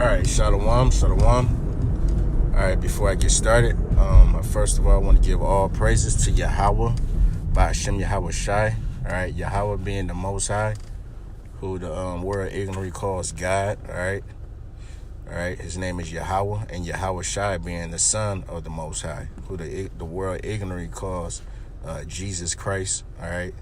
Alright, Shalom. Alright, before I get started, first of all, I want to give all praises to Yahweh, by Hashem Yahweh Shai. Alright, Yahweh being the Most High, who the world ignorantly calls God. Alright, his name is Yahweh, and Yahweh Shai being the Son of the Most High, who the world ignorantly calls Jesus Christ. Alright,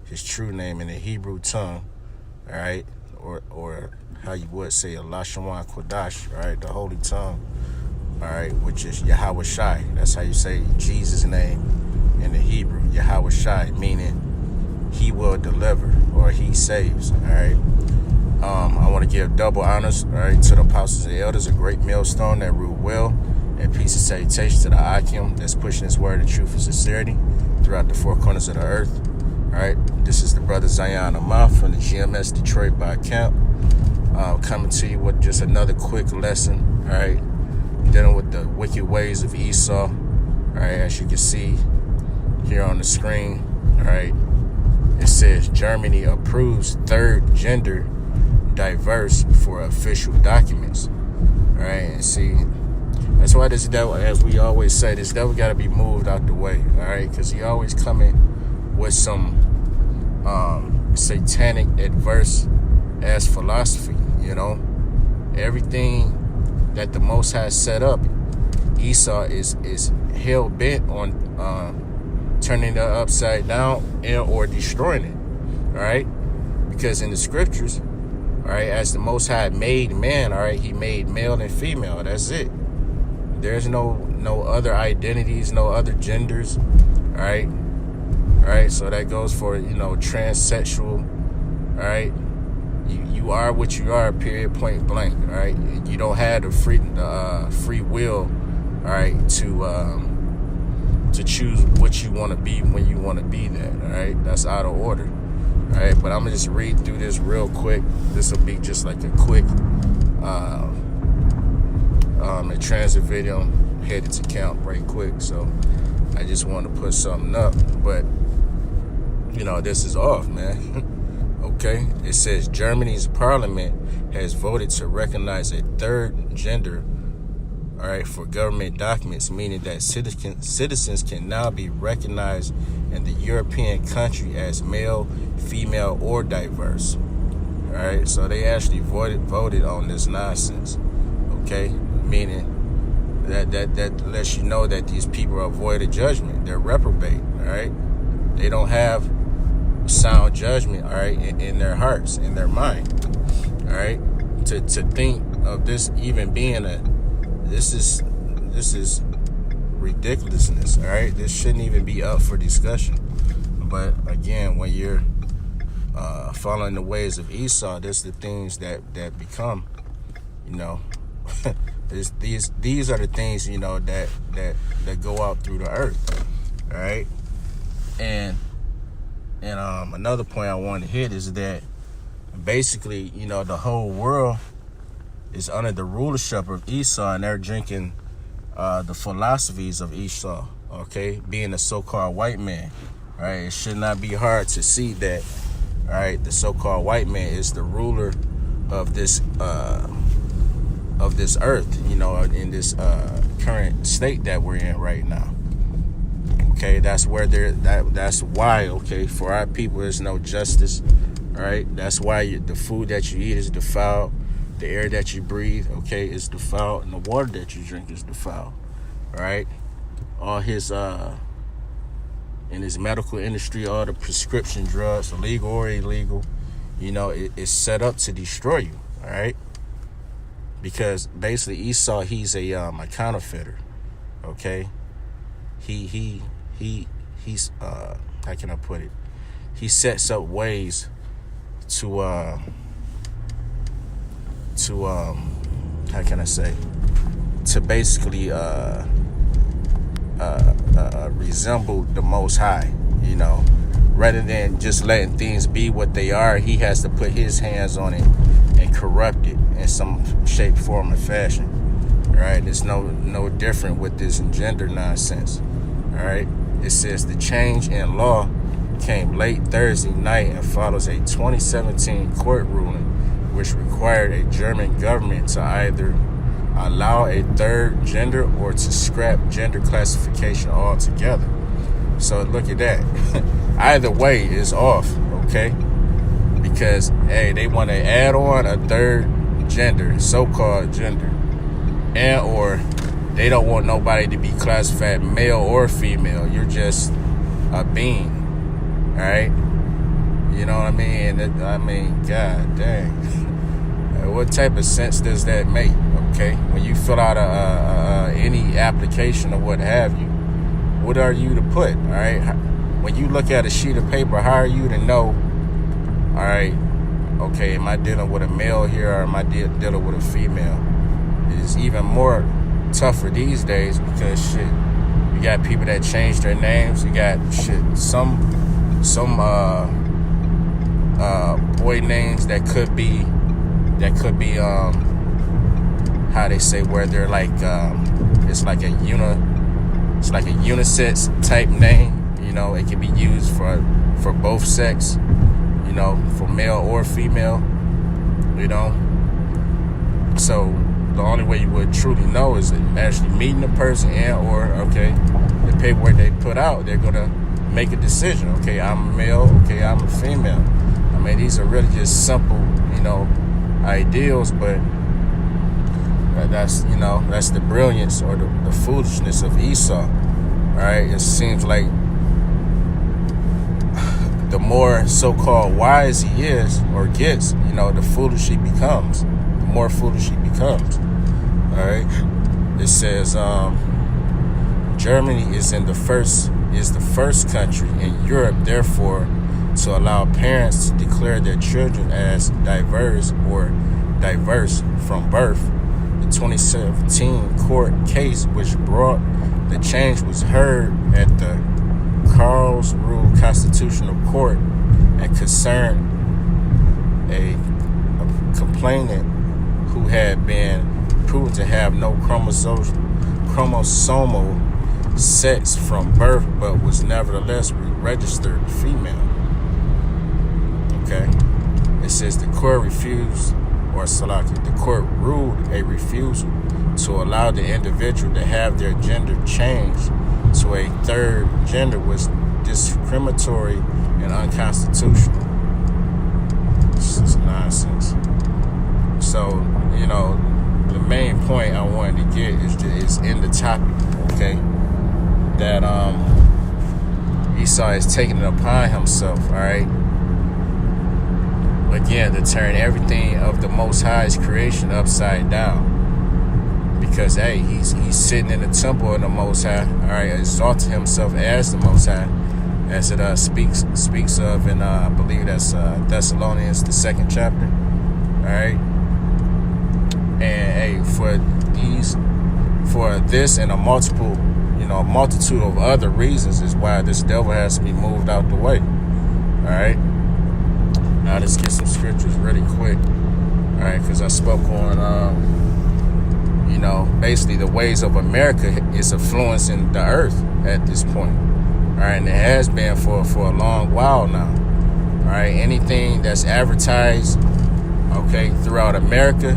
his true name in the Hebrew tongue. Alright, or how you would say Lashon Kodash, right? The holy tongue, all right, which is Yahweh Shai. That's how you say Jesus' name in the Hebrew, Yahweh Shai, meaning he will deliver or he saves, all right? I want to give double honors, all right, to the apostles and elders, a great millstone that rule well, and peace and salutation to the Akim that's pushing his word of truth and sincerity throughout the four corners of the earth. All right, this is the brother Zion Amar from the GMS Detroit Bar Camp, coming to you with just another quick lesson, all right, dealing with the wicked ways of Esau. All right, as you can see here on the screen, all right, it says Germany approves third gender diverse for official documents. All right, and see, that's why this devil, as we always say, this devil got to be moved out the way, all right, because he always coming with some satanic adverse as philosophy. You know, everything that the Most High set up, Esau is hell bent on turning it upside down or destroying it. All right, because in the scriptures, all right, as the Most High made man, all right, he made male and female. That's it. There's no other identities, no other genders. All right. All right, so that goes for, transsexual. All right, you are what you are, period, point blank. All right, you don't have the free will, all right, to choose what you want to be when you want to be that. All right, that's out of order. All right, but I'm gonna just read through this real quick. This will be just like a quick a transit video. I'm headed to camp right quick, so I just want to put something up, but this is off, man. Okay, it says Germany's parliament has voted to recognize a third gender, all right, for government documents, meaning that citizens can now be recognized in the European country as male, female, or diverse. All right, so they actually voted on this nonsense. Okay, meaning that lets you know that these people are void of judgment. They're reprobate. All right, they don't have sound judgment, all right, in their hearts, in their mind, all right, to think of this even being this is ridiculousness, all right. This shouldn't even be up for discussion. But again, when you're following the ways of Esau, there's the things that become, these are the things that go out through the earth, all right. And another point I want to hit is that basically, the whole world is under the rulership of Esau, and they're drinking the philosophies of Esau, okay, being a so-called white man, right? It should not be hard to see that, all right, the so-called white man is the ruler of this earth, in this current state that we're in right now. Okay, that's where that's why, okay, for our people there's no justice. All right, that's why the food that you eat is defiled, the air that you breathe, okay, is defiled, and the water that you drink is defiled. All right, all his in his medical industry, all the prescription drugs, legal or illegal, it's set up to destroy you. All right, because basically Esau, he's a counterfeiter. Okay, he's how can I put it? He sets up ways to how can I say, to basically resemble the Most High, rather than just letting things be what they are. He has to put his hands on it and corrupt it in some shape, form, or fashion. All right, it's no different with this gender nonsense. All right, it says the change in law came late Thursday night and follows a 2017 court ruling which required a German government to either allow a third gender or to scrap gender classification altogether. So look at that. Either way is off, okay? Because, hey, they want to add on a third gender, so-called gender, and or they don't want nobody to be classified male or female. You're just a being, all right? You know what I mean? And God dang. What type of sense does that make, okay? When you fill out any application or what have you, what are you to put, all right? When you look at a sheet of paper, how are you to know, all right, okay, am I dealing with a male here or am I dealing with a female? It's even more tougher these days because, shit, you got people that change their names. You got, shit, some boy names that could be how they say, where they're like it's like a unisex type name. You know, it can be used for both sex, you know, for male or female, you know. So the only way you would truly know is actually meeting the person and or, okay, the paperwork they put out, they're gonna make a decision. Okay, I'm a male, okay, I'm a female. I mean, these are really just simple, you know, ideals, but that's, you know, that's the brilliance or the foolishness of Esau. All right, it seems like the more so-called wise he is or gets, you know, the foolish he becomes. The more foolish he becomes. All right, it says Germany is the first country in Europe, therefore, to allow parents to declare their children as diverse from birth. The 2017 court case which brought the change was heard at the Karlsruhe Constitutional Court and concerned a complainant who had been proven to have no chromosomal sex from birth but was nevertheless registered female. Okay, it says the court ruled a refusal to allow the individual to have their gender changed to a third gender was discriminatory and unconstitutional. This is nonsense. So, you know, the main point I wanted to get is in the topic, okay, that Esau is taking it upon himself, all right, again, to turn everything of the Most High's creation upside down. Because, hey, he's sitting in the temple of the Most High, all right, exalting himself as the Most High, as it speaks of in, I believe that's Thessalonians, the 2nd chapter, all right. And, hey, for this and a multitude of other reasons is why this devil has to be moved out the way, all right. Now let's get some scriptures really quick, all right, because I spoke on, you know, basically the ways of America is influencing the earth at this point, all right, and it has been for a long while now, all right. Anything that's advertised, okay, throughout America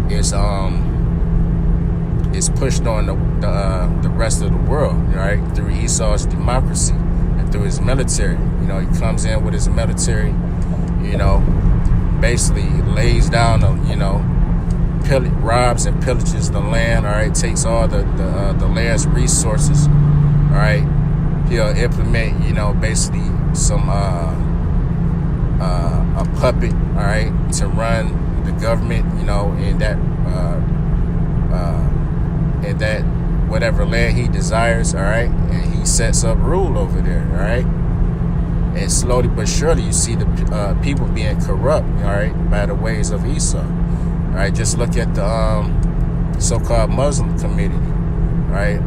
is pushed on the rest of the world, all right, through Esau's democracy and through his military. You know, he comes in with his military, you know, basically lays down, you know, robs and pillages the land, all right, takes all the land's resources, all right. He'll implement, you know, basically some a puppet, all right, to run the government, you know, in that whatever land he desires, all right, and he sets up rule over there, all right. And slowly but surely, you see the people being corrupt, all right, by the ways of Esau. All right, just look at the so-called Muslim community, all right,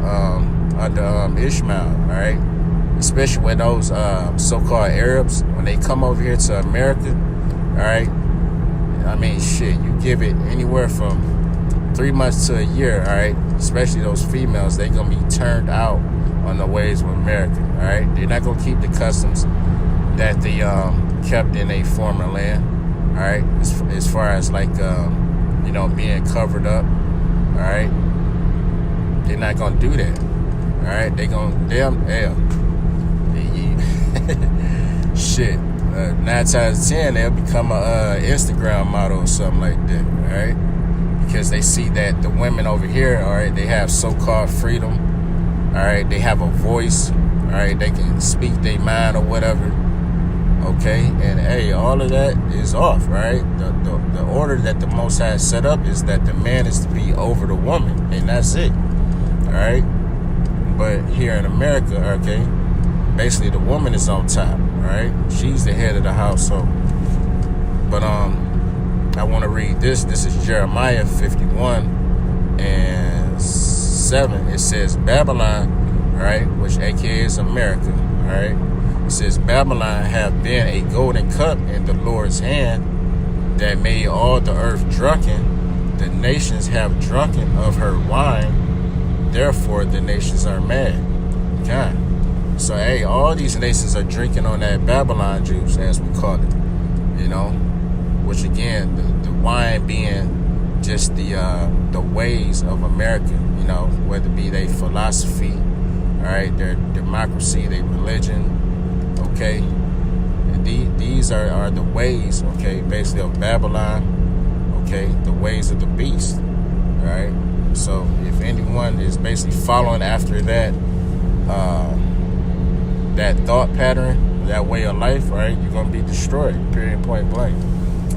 under Ishmael, all right, especially when those so-called Arabs, when they come over here to America, all right, I mean, shit, you give it anywhere from 3 months to a year, all right, especially those females, they're going to be turned out on the ways of America, all right. They're not going to keep the customs that they kept in a former land, all right, as far as like, being covered up, all right, they're not gonna do that, all right, shit, 9 times out of 10, they'll become a Instagram model or something like that, all right, because they see that the women over here, all right, they have so-called freedom, all right, they have a voice, all right, they can speak their mind or whatever, okay, and hey, all of that is off, right? The order that the Most High set up is that the man is to be over the woman, and that's it, all right? But here in America, okay, basically the woman is on top, right? She's the head of the household. But I want to read this. This is Jeremiah 51 and 7. It says, Babylon, all right, which aka is America, all right? It says, Babylon have been a golden cup in the Lord's hand that made all the earth drunken. The nations have drunken of her wine. Therefore, the nations are mad. Okay. So, hey, all these nations are drinking on that Babylon juice, as we call it, which again, the wine being just the ways of America, whether it be their philosophy, all right, their democracy, their religion, okay, and these are the ways, okay, basically of Babylon, okay, the ways of the beast, all right. So if anyone is basically following after that thought pattern, that way of life, right, you're gonna be destroyed, period, point blank.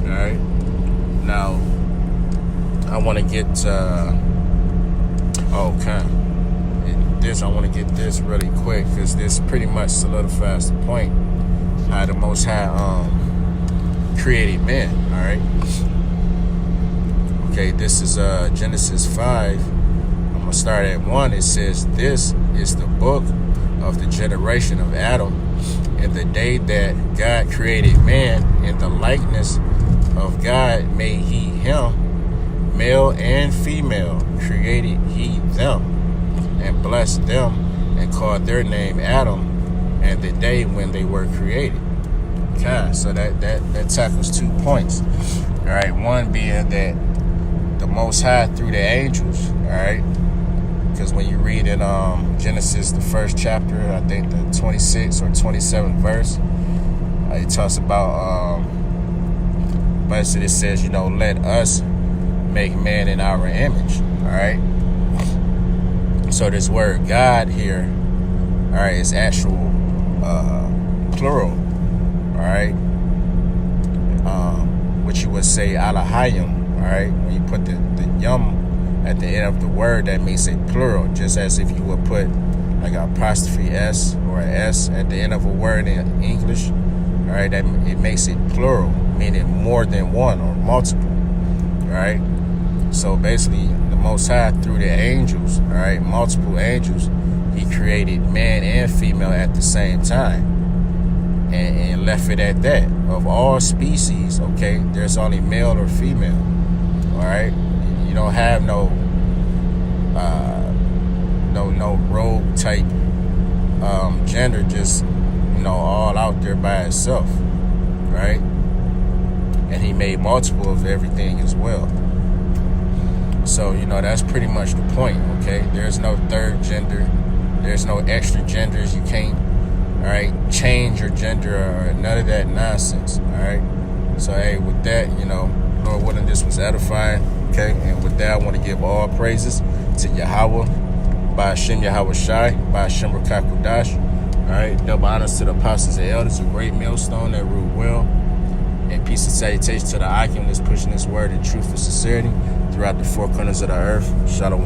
All right. Now I want to get I want to get this really quick, because this pretty much solidifies the point how the Most High created man. All right. Okay, this is Genesis 5. I'm gonna start at 1. It says, "This is the book of the generation of Adam, in the day that God created man, in the likeness of God made he him, male and female created he them, and blessed them, and called their name Adam, and the day when they were created." Okay, so that tackles 2 points. All right, one being that the Most High through the angels, all right, because when you read in Genesis, the 1st chapter, I think the 26th or 27th verse, it talks about, basically it says, let us make man in our image, all right? So this word God here, all right, is actual plural, all right? Which you would say Elohim, all right? When you put the yum at the end of the word, that makes it plural, just as if you would put like an apostrophe S or an S at the end of a word in English, all right, that it makes it plural, meaning more than one or multiple, all right? So basically, the Most High through the angels, all right, multiple angels, he created man and female at the same time, and left it at that. Of all species, okay, there's only male or female, all right? You don't have no rogue type gender, just all out there by itself, right? And he made multiple of everything as well. So that's pretty much the point, okay? There's no third gender, there's no extra genders. You can't, all right, change your gender or none of that nonsense, all right? So hey, with that, Lord willing, this was edifying. Okay, and with that, I want to give all praises to Yahweh, by Hashem Yahweh Shai, by Hashem Rakakudash. All right, double honors to the apostles and elders, a great millstone that rule well. And peace and salutation to the Akim that's pushing this word in truth and sincerity throughout the 4 corners of the earth. Shalom.